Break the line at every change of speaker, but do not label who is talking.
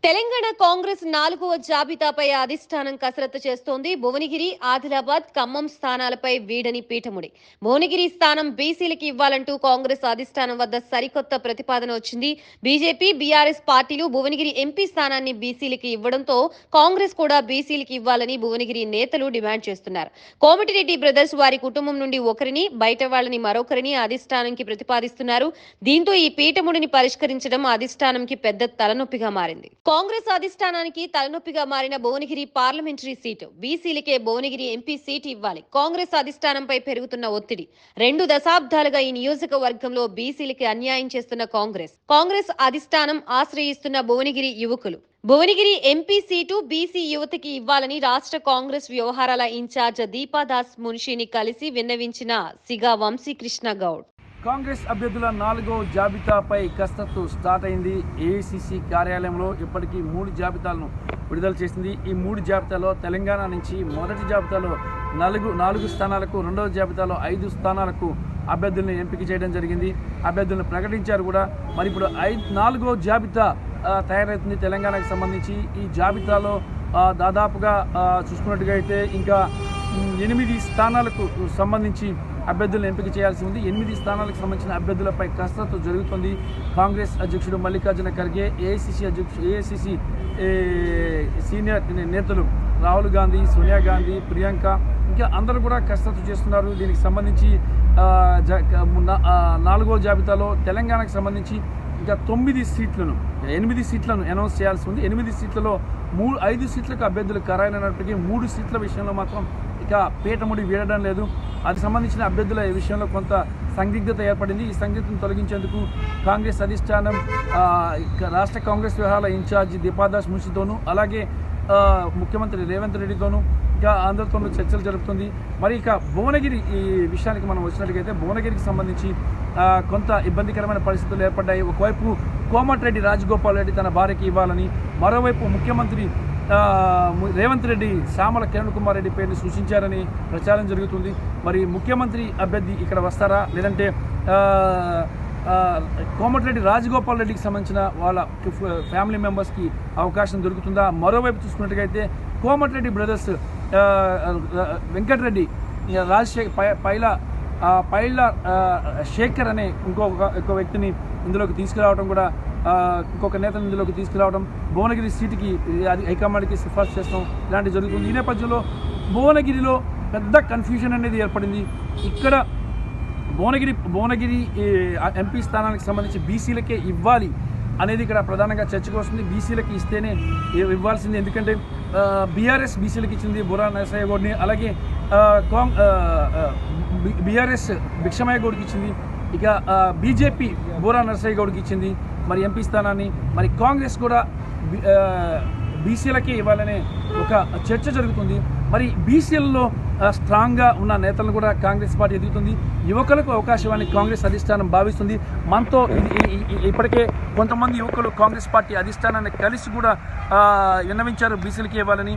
తెలంగాణ కాంగ్రెస్ 4వ జాబితాపై అధిష్టానం కసరత్తు చేస్తోంది. భువనగిరి, ఆదిలాబాద్, ఖమ్మం స్థానాలపై వీడని పీఠముడి. భువనగిరి స్థానం బీసీలకి ఇవ్వాలంటూ కాంగ్రెస్ అధిష్టానం వద్ద సరికొత్త ప్రతిపాదన వచ్చింది. బీజేపీ, బీఆర్ఎస్ పార్టీలు భువనగిరి ఎంపీ స్థానాన్ని బీసీలకి ఇవ్వడంతో కాంగ్రెస్ కూడా బీసీలకి ఇవ్వాలని భువనగిరి నేతలు డిమాండ్ చేస్తున్నారు. కోమటిరెడ్డి బ్రదర్స్ వారి కుటుంబం నుండి ఒకరిని, బయట వాళ్ళని మరొకరిని అధిష్టానంకి ప్రతిపాదిస్తున్నారు. దీంతో ఈ పీఠముడిని పరిష్కరించడం అధిష్టానంకి పెద్ద తలనొప్పిగా మారింది. కాంగ్రెస్ అధిష్టానానికి తలనొప్పిగా మారిన భువనగిరి పార్లమెంటరీ సీటు, బీసీలకే భువనగిరి ఎంపీ సీటు ఇవ్వాలి. కాంగ్రెస్ అధిష్టానంపై పెరుగుతున్న ఒత్తిడి. 2 దశాబ్దాలుగా ఈ నియోజకవర్గంలో బీసీలకి అన్యాయం చేస్తున్న కాంగ్రెస్ అధిష్టానం ఆశ్రయిస్తున్న భువనగిరి యువకులు. భువనగిరి ఎంపీ సీటు బీసీ యువతకి ఇవ్వాలని రాష్ట్ర కాంగ్రెస్ వ్యవహారాల ఇన్ఛార్జ్ దీపాదాస్ మున్షిని కలిసి విన్నవించిన సిగా వంశీకృష్ణ గౌడ్.
కాంగ్రెస్ అభ్యర్థుల 4వ జాబితాపై కసరత్తు స్టార్ట్ అయింది. ఏఐసిసి కార్యాలయంలో ఇప్పటికీ 3 జాబితాలను విడుదల చేసింది. ఈ 3 జాబితాలో తెలంగాణ నుంచి మొదటి జాబితాలో 4 స్థానాలకు, రెండవ జాబితాలో 5 స్థానాలకు అభ్యర్థులను ఎంపిక చేయడం జరిగింది. అభ్యర్థులను ప్రకటించారు కూడా. మరి ఇప్పుడు 4వ జాబితా తయారవుతుంది తెలంగాణకు సంబంధించి. ఈ జాబితాలో దాదాపుగా చూసుకున్నట్టుగా అయితే ఇంకా 8 స్థానాలకు సంబంధించి అభ్యర్థులను ఎంపిక చేయాల్సి ఉంది. 8 స్థానాలకు సంబంధించిన అభ్యర్థులపై కసరత్తు జరుగుతుంది. కాంగ్రెస్ అధ్యక్షుడు మల్లికార్జున ఖర్గే, ఏఐసిసి సీనియర్ నేతలు రాహుల్ గాంధీ, సోనియా గాంధీ, ప్రియాంక ఇంకా అందరూ కూడా కసరత్తు చేస్తున్నారు. దీనికి సంబంధించి 4వ జాబితాలో తెలంగాణకు సంబంధించి ఇంకా 8 సీట్లను అనౌన్స్ చేయాల్సి ఉంది. 8 సీట్లలో 5 సీట్లకు అభ్యర్థులు ఖరారైనప్పటికీ 3 సీట్ల విషయంలో మాత్రం ఇక పీఠముడి వీడడం లేదు. అది సంబంధించిన అభ్యర్థుల విషయంలో కొంత సందిగ్ధత ఏర్పడింది. ఈ సందిగ్ధతను తొలగించేందుకు కాంగ్రెస్ అధిష్టానం రాష్ట్ర కాంగ్రెస్ వ్యవహారాల ఇన్ఛార్జి దీపాదాస్ మున్షితోనూ, అలాగే ముఖ్యమంత్రి రేవంత్ రెడ్డితోనూ ఇంకా అందరితోనూ చర్చలు జరుపుతుంది. మరి ఇక భువనగిరి ఈ విషయానికి మనం వచ్చినట్టుగైతే భువనగిరికి సంబంధించి కొంత ఇబ్బందికరమైన పరిస్థితులు ఏర్పడ్డాయి. ఒకవైపు కోమటిరెడ్డి రాజగోపాల్ రెడ్డి తన భార్యకి ఇవ్వాలని, మరోవైపు ముఖ్యమంత్రి రేవంత్ రెడ్డి శ్యామల కిరణ్ కుమార్ రెడ్డి పేరుని సూచించారని ప్రచారం జరుగుతుంది. మరి ముఖ్యమంత్రి అభ్యర్థి ఇక్కడ వస్తారా, లేదంటే కోమటిరెడ్డి రాజగోపాల్ రెడ్డికి సంబంధించిన వాళ్ళ ఫ్యామిలీ మెంబర్స్కి అవకాశం దొరుకుతుందా? మరోవైపు చూసుకున్నట్టుగైతే కోమటిరెడ్డి బ్రదర్స్ వెంకటరెడ్డి, పైల శేఖర్ అనే ఇంకో వ్యక్తిని ఇందులోకి తీసుకురావడం కూడా, ఇంకొక నేతను ఇందులోకి తీసుకురావడం, భువనగిరి సీటుకి హైకమాండ్కి సిఫార్సు చేస్తాం ఇలాంటివి జరుగుతుంది. ఈ నేపథ్యంలో భువనగిరిలో పెద్ద కన్ఫ్యూజన్ అనేది ఏర్పడింది. ఇక్కడ భువనగిరి ఎంపీ స్థానానికి సంబంధించి బీసీలకే ఇవ్వాలి అనేది ఇక్కడ ప్రధానంగా చర్చకు వస్తుంది. బీసీలకి ఇస్తేనే ఇవ్వాల్సింది. ఎందుకంటే బీఆర్ఎస్ బీసీలకు ఇచ్చింది బుర్రా నరసయ్య గౌడ్ని, అలాగే బీఆర్ఎస్ భిక్షమయ్య గౌడ్కి ఇచ్చింది, ఇక బీజేపీ బుర్రా నరసయ్య గౌడ్కి ఇచ్చింది మరి ఎంపీ స్థానాన్ని. మరి కాంగ్రెస్ కూడా బీసీలకే ఇవ్వాలనే ఒక చర్చ జరుగుతుంది. మరి బీసీలలో స్ట్రాంగ్గా ఉన్న నేతలను కూడా కాంగ్రెస్ పార్టీ ఎదుగుతుంది. యువకులకు అవకాశాన్ని కాంగ్రెస్ అధిష్టానం భావిస్తుంది. మనతో ఇప్పటికే కొంతమంది యువకులు కాంగ్రెస్ పార్టీ అధిష్టానాన్ని కలిసి కూడా విన్నవించారు బీసీలకి ఇవ్వాలని.